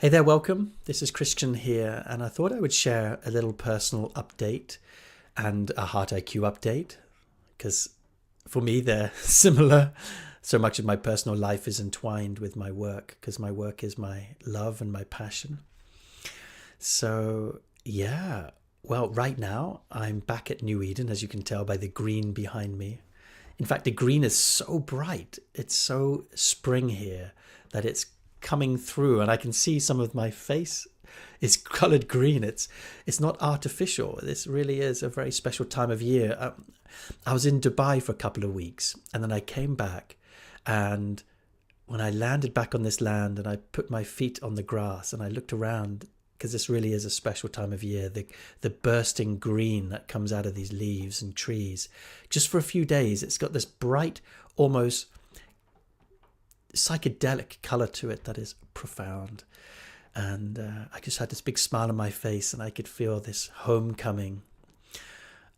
Hey there, welcome. This is Christian here, and I thought I would share a little personal update and a Heart IQ update because for me they're similar. So much of my personal life is entwined with my work because my work is my love and my passion. So, yeah, well, right now I'm back at New Eden, as you can tell by the green behind me. In fact, the green is so bright, it's so spring here that it's coming through, and I can see some of my face is colored green. It's not artificial. This really is a very special time of year. I was in Dubai for a couple of weeks, and then I came back, and when I landed back on this land and I put my feet on the grass and I looked around, because this really is a special time of year, the bursting green that comes out of these leaves and trees, just for a few days, it's got this bright, almost psychedelic color to it that is profound. And I just had this big smile on my face, and I could feel this homecoming.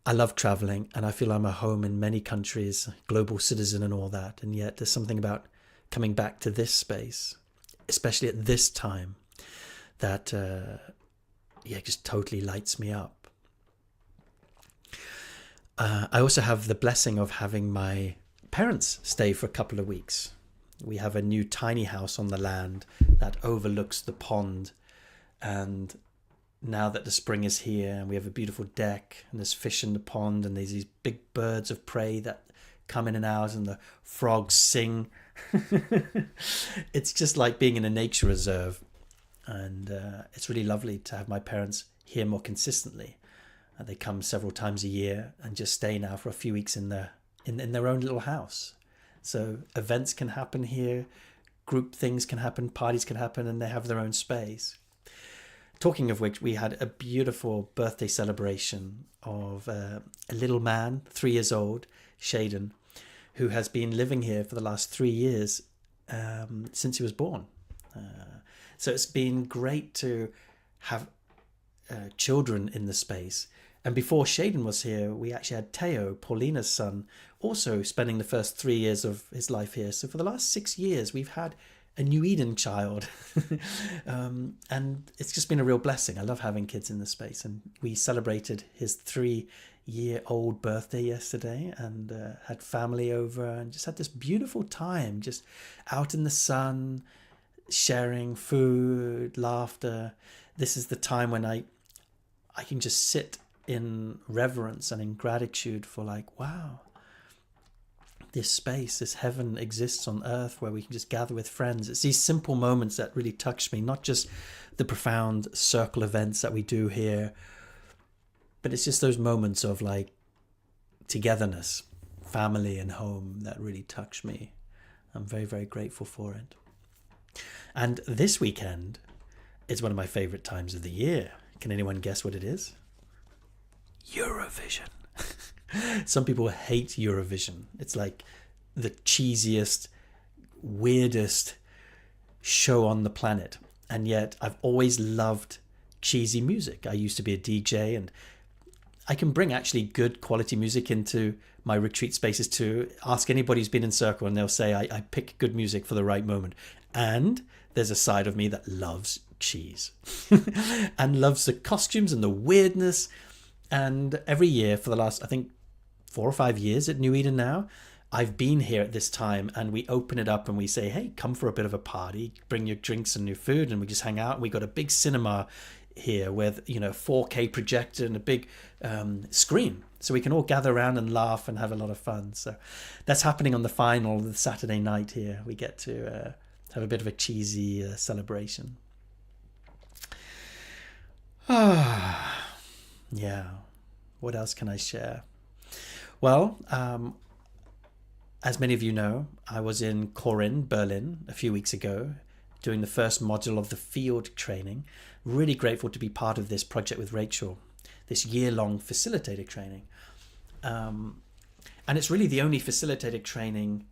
I love traveling, and I feel I'm a home in many countries, global citizen and all that, and yet there's something about coming back to this space, especially at this time, that just totally lights me up. I also have the blessing of having my parents stay for a couple of weeks. We have a new tiny house on the land that overlooks the pond, and now that the spring is here and we have a beautiful deck and there's fish in the pond and there's these big birds of prey that come in and out and the frogs sing. It's just like being in a nature reserve, and it's really lovely to have my parents here more consistently. They come several times a year and just stay now for a few weeks in their own little house. So events can happen here, group things can happen, parties can happen, and they have their own space. Talking of which, we had a beautiful birthday celebration of a little man, 3 years old, Shaden, who has been living here for the last 3 years since he was born. So it's been great to have children in the space. And before Shaden was here, we actually had Teo, Paulina's son, also spending the first 3 years of his life here. So for the last 6 years, we've had a New Eden child. And it's just been a real blessing. I love having kids in the space. And we celebrated his 3-year-old birthday yesterday, and had family over and just had this beautiful time, just out in the sun, sharing food, laughter. This is the time when I can just sit in reverence and in gratitude for, like, wow, this space, this heaven exists on earth where we can just gather with friends. It's these simple moments that really touch me, not just the profound circle events that we do here, but it's just those moments of like togetherness, family and home that really touch me. I'm very, very grateful for it. And this weekend is one of my favorite times of the year. Can anyone guess what it is? Eurovision. Some people hate Eurovision. It's like the cheesiest, weirdest show on the planet. And yet I've always loved cheesy music. I used to be a DJ, and I can bring actually good quality music into my retreat spaces too. Ask anybody who's been in Circle and they'll say I pick good music for the right moment. And there's a side of me that loves cheese and loves the costumes and the weirdness. And every year for the last, I think, 4 or 5 years at New Eden now, I've been here at this time, and we open it up and we say, hey, come for a bit of a party, bring your drinks and your food, and we just hang out. And we got a big cinema here with, 4K projector and a big screen, so we can all gather around and laugh and have a lot of fun. So that's happening on the final, the Saturday night here. We get to have a bit of a cheesy celebration. Yeah, what else can I share? Well, as many of you know, I was in Corinth, Berlin, a few weeks ago, doing the first module of the field training. Really grateful to be part of this project with Rachel, this year-long facilitator training. And it's really the only facilitator training.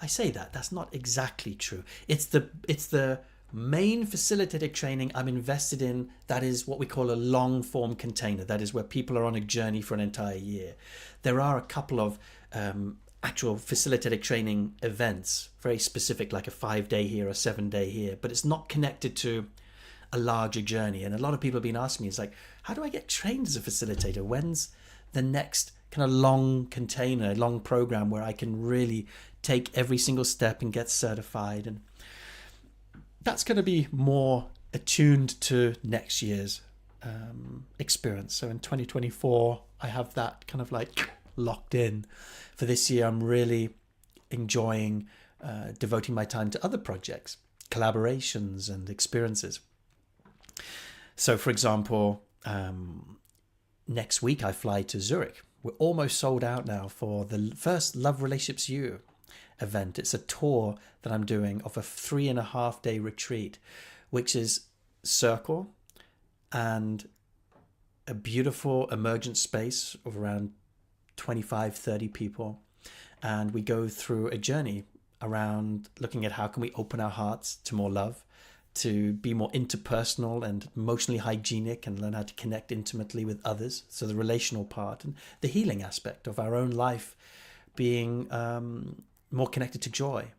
I say that's not exactly true. It's the main facilitator training I'm invested in that is what we call a long form container. That is where people are on a journey for an entire year. There are a couple of actual facilitator training events, very specific, like a 5-day here, a 7-day here, but it's not connected to a larger journey. And a lot of people have been asking me, it's like, how do I get trained as a facilitator? When's the next kind of long program where I can really take every single step and get certified? And that's going to be more attuned to next year's experience. So in 2024, I have that kind of like locked in. For this year, I'm really enjoying devoting my time to other projects, collaborations and experiences. So for example, next week I fly to Zurich. We're almost sold out now for the first Love Relationships U event. It's a tour that I'm doing of a 3.5 day retreat, which is circle and a beautiful emergent space of around 25-30 people. And we go through a journey around looking at how can we open our hearts to more love, to be more interpersonal and emotionally hygienic, and learn how to connect intimately with others. So the relational part and the healing aspect of our own life, being more connected to joy.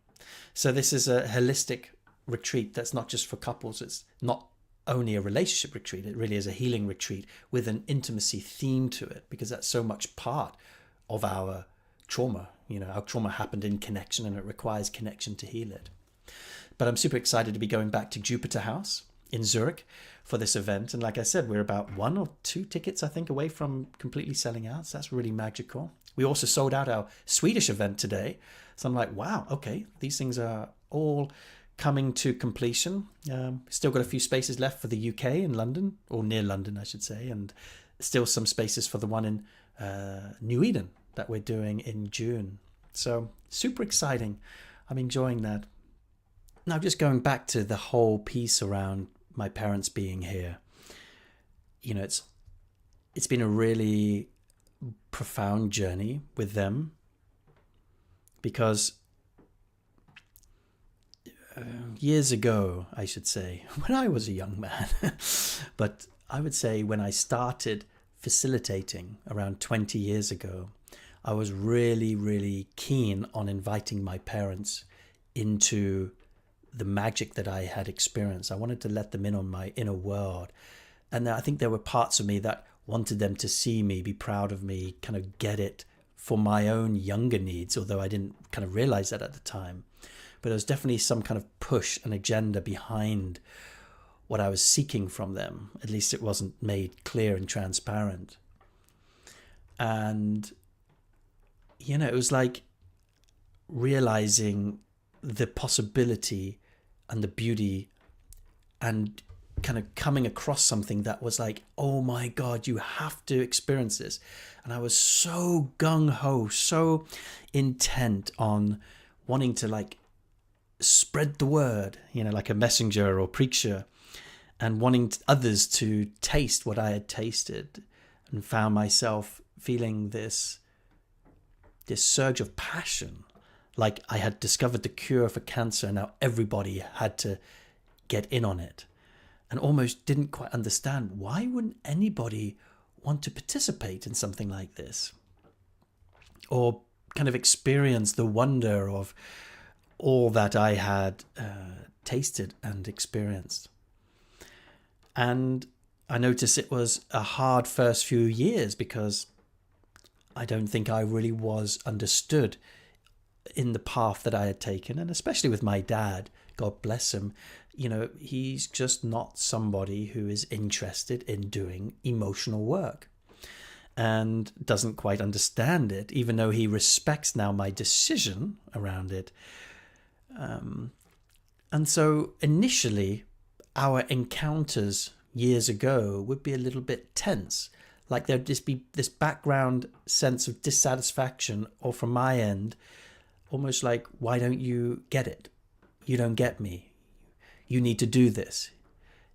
So this is a holistic retreat that's not just for couples. It's not only a relationship retreat. It really is a healing retreat with an intimacy theme to it, because that's so much part of our trauma. Our trauma happened in connection, and it requires connection to heal it. But I'm super excited to be going back to Jupiter House in Zurich for this event. And like I said, we're about 1 or 2 tickets, I think, away from completely selling out. So that's really magical. We also sold out our Swedish event today. So I'm like, wow, okay, these things are all coming to completion. Still got a few spaces left for the UK in London, or near London, I should say. And still some spaces for the one in New Eden that we're doing in June. So super exciting. I'm enjoying that. Now, just going back to the whole piece around my parents being here, it's been a really profound journey with them, because years ago, I should say, when I was a young man, but I would say when I started facilitating around 20 years ago, I was really, really keen on inviting my parents into the magic that I had experienced. I wanted to let them in on my inner world. And I think there were parts of me that wanted them to see me, be proud of me, kind of get it for my own younger needs, although I didn't kind of realize that at the time. But there was definitely some kind of push and agenda behind what I was seeking from them. At least it wasn't made clear and transparent. And it was like realizing the possibility and the beauty, and kind of coming across something that was like, oh my God, you have to experience this. And I was so gung-ho, so intent on wanting to like spread the word, like a messenger or preacher, and wanting others to taste what I had tasted, and found myself feeling this surge of passion, like I had discovered the cure for cancer, and now everybody had to get in on it, and almost didn't quite understand, why wouldn't anybody want to participate in something like this, or kind of experience the wonder of all that I had tasted and experienced. And I noticed it was a hard first few years, because I don't think I really was understood in the path that I had taken. And especially with my dad, God bless him, he's just not somebody who is interested in doing emotional work, and doesn't quite understand it, even though he respects now my decision around it. And so initially, our encounters years ago would be a little bit tense. Like there'd just be this background sense of dissatisfaction, or from my end, almost like, why don't you get it? You don't get me. You need to do this.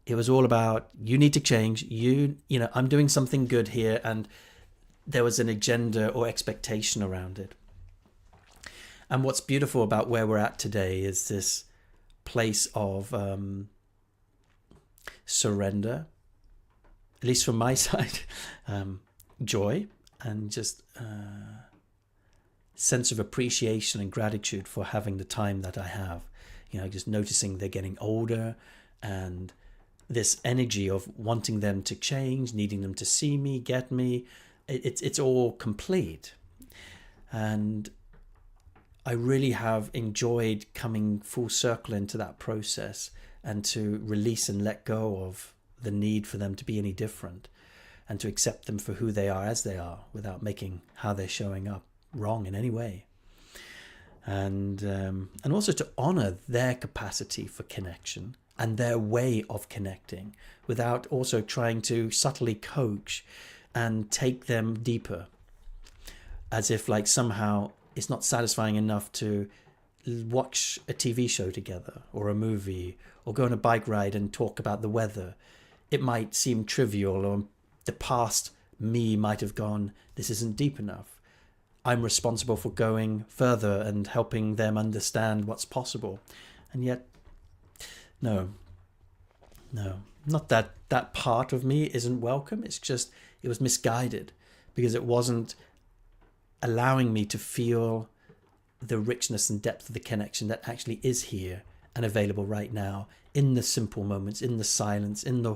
It was all about, you need to change. I'm doing something good here. And there was an agenda or expectation around it. And what's beautiful about where we're at today is this place of surrender, at least from my side, joy, and just sense of appreciation and gratitude for having the time that I have. Just noticing they're getting older, and this energy of wanting them to change, needing them to see me, get me. It's all complete. And I really have enjoyed coming full circle into that process and to release and let go of the need for them to be any different, and to accept them for who they are as they are, without making how they're showing up wrong in any way. And also to honor their capacity for connection and their way of connecting, without also trying to subtly coach and take them deeper, as if like somehow it's not satisfying enough to watch a TV show together or a movie or go on a bike ride and talk about the weather. It might seem trivial, or the past me might have gone, this isn't deep enough. I'm responsible for going further and helping them understand what's possible. And yet, no, not that part of me isn't welcome. It's just, it was misguided because it wasn't allowing me to feel the richness and depth of the connection that actually is here and available right now, in the simple moments, in the silence, in the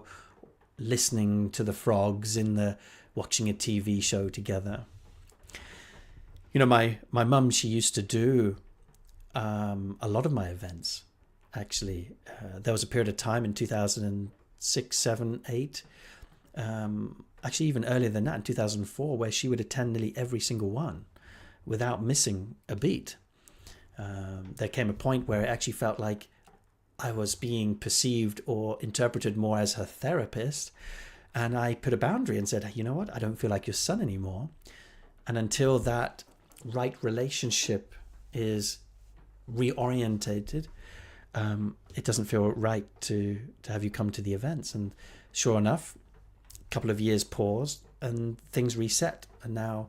listening to the frogs, in the watching a TV show together. You know, my mum, she used to do a lot of my events, actually. There was a period of time in 2006, 7, 8, actually even earlier than that, in 2004, where she would attend nearly every single one without missing a beat. There came a point where it actually felt like I was being perceived or interpreted more as her therapist. And I put a boundary and said, you know what, I don't feel like your son anymore. And until that right relationship is reorientated, it doesn't feel right to have you come to the events. And sure enough, a couple of years paused and things reset. And now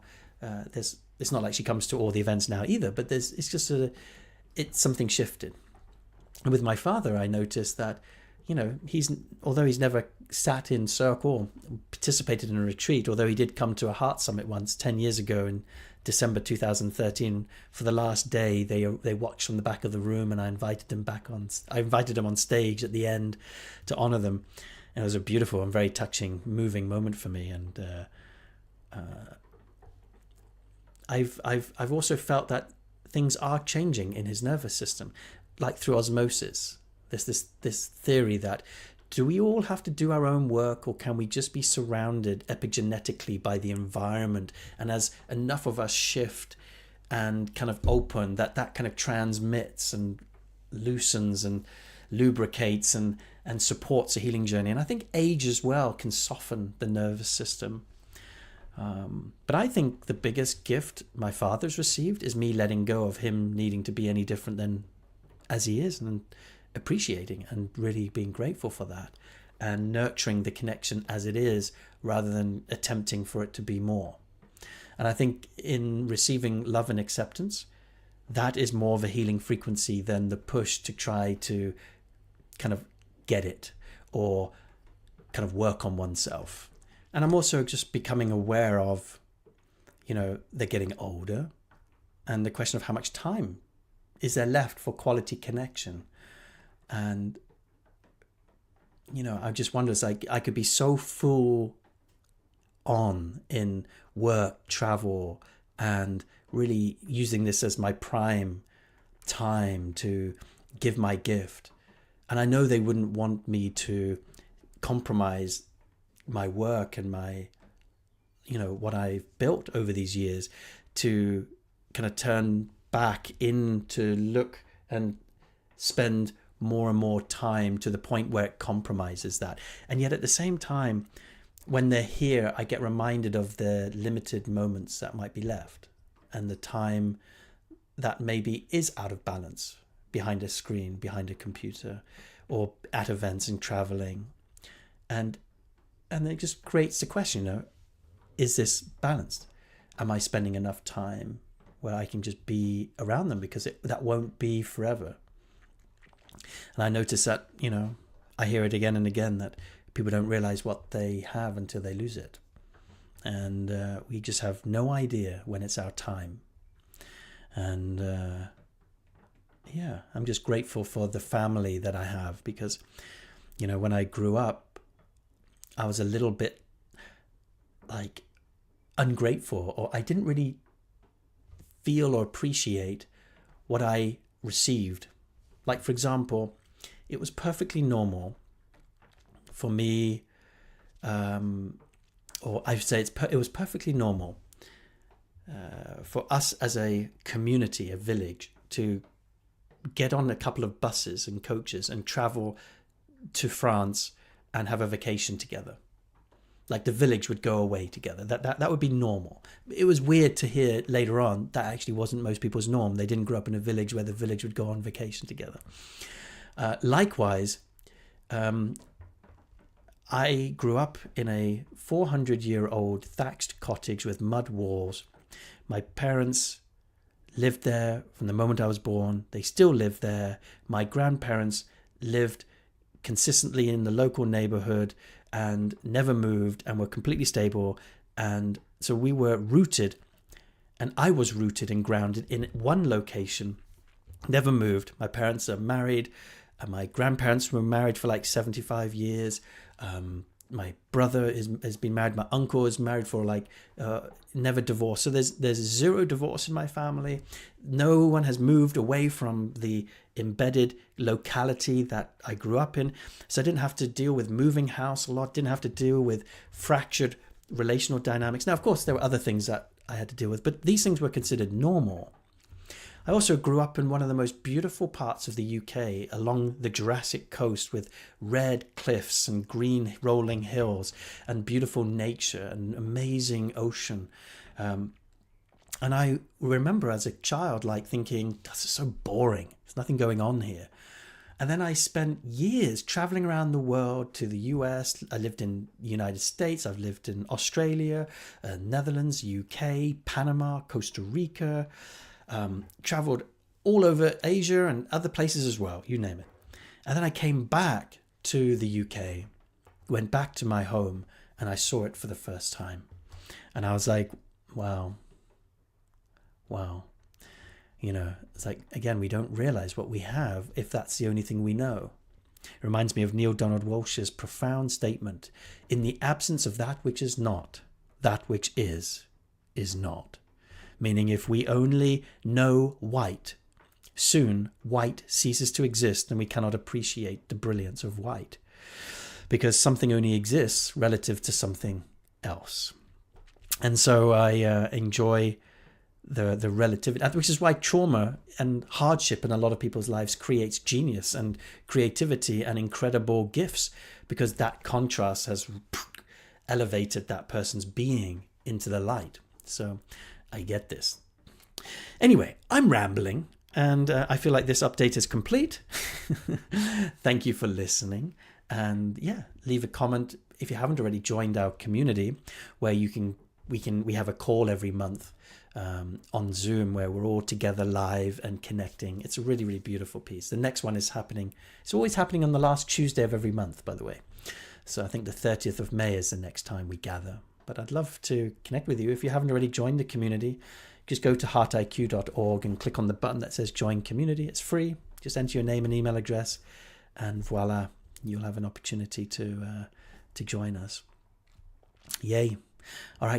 it's not like she comes to all the events now either, but it's just something shifted. And with my father, I noticed that, you know, although he's never sat in circle, participated in a retreat, although he did come to a Heart Summit once 10 years ago in December 2013. For the last day, they watched from the back of the room, and I invited him on stage at the end to honor them. And it was a beautiful and very touching, moving moment for me. And I've also felt that things are changing in his nervous system, like through osmosis. There's this theory that, do we all have to do our own work, or can we just be surrounded epigenetically by the environment? And as enough of us shift and kind of open, that kind of transmits and loosens and lubricates and supports a healing journey. And I think age as well can soften the nervous system. But I think the biggest gift my father's received is me letting go of him needing to be any different than as he is, and appreciating and really being grateful for that, and nurturing the connection as it is rather than attempting for it to be more. And I think in receiving love and acceptance, that is more of a healing frequency than the push to try to kind of get it or kind of work on oneself. And I'm also just becoming aware of, you know, they're getting older, and the question of how much time is there left for quality connection. And, you know, I just wonder, it's like I could be so full on in work, travel, and really using this as my prime time to give my gift. And I know they wouldn't want me to compromise my work and my, you know, what I've built over these years, to kind of turn back in to look and spend more and more time to the point where it compromises that. And yet at the same time, when they're here, I get reminded of the limited moments that might be left, and the time that maybe is out of balance behind a screen, behind a computer, or at events and traveling. And it just creates the question, you know, is this balanced? Am I spending enough time where I can just be around them? Because that won't be forever. And I notice that, you know, I hear it again and again, that people don't realize what they have until they lose it. And we just have no idea when it's our time. And yeah, I'm just grateful for the family that I have, because, when I grew up, I was a little bit like ungrateful, or I didn't really feel or appreciate what I received. Like, for example, it was perfectly normal for me, or I should say it was perfectly normal for us as a community, a village, to get on a couple of buses and coaches and travel to France and have a vacation together. Like, the village would go away together. That would be normal. It was weird to hear later on that actually wasn't most people's norm. They didn't grow up in a village where the village would go on vacation together. Likewise, I grew up in a 400-year-old thatched cottage with mud walls. My parents lived there from the moment I was born. They still live there. My grandparents lived consistently in the local neighborhood and never moved and were completely stable. And so we were rooted, and I was rooted and grounded in one location, never moved. My parents are married, and my grandparents were married for like 75 years. My brother has been married. My uncle is married for never divorced. So there's zero divorce in my family. No one has moved away from the embedded locality that I grew up in. So I didn't have to deal with moving house a lot. Didn't have to deal with fractured relational dynamics. Now, of course, there were other things that I had to deal with, but these things were considered normal. I also grew up in one of the most beautiful parts of the UK, along the Jurassic coast, with red cliffs and green rolling hills and beautiful nature and amazing ocean. And I remember as a child thinking, this is so boring. There's nothing going on here. And then I spent years traveling around the world to the US. I lived in the United States. I've lived in Australia, Netherlands, UK, Panama, Costa Rica. Traveled all over Asia and other places as well, you name it. And then I came back to the UK, went back to my home, and I saw it for the first time. And I was like, wow. It's like, again, we don't realize what we have if that's the only thing we know. It reminds me of Neil Donald Walsh's profound statement: in the absence of that which is not, that which is not. Meaning, if we only know white, soon white ceases to exist and we cannot appreciate the brilliance of white, because something only exists relative to something else. And so I enjoy the relativity, which is why trauma and hardship in a lot of people's lives creates genius and creativity and incredible gifts, because that contrast has elevated that person's being into the light. So I get this. Anyway, I'm rambling, and I feel like this update is complete. Thank you for listening. And yeah, leave a comment if you haven't already joined our community, where we have a call every month on Zoom where we're all together live and connecting. It's a really, really beautiful piece. The next one is happening. It's always happening on the last Tuesday of every month, by the way. So I think the 30th of May is the next time we gather. But I'd love to connect with you. If you haven't already joined the community, just go to heartiq.org and click on the button that says join community. It's free. Just enter your name and email address, and voila, you'll have an opportunity to join us. Yay. All right, guys.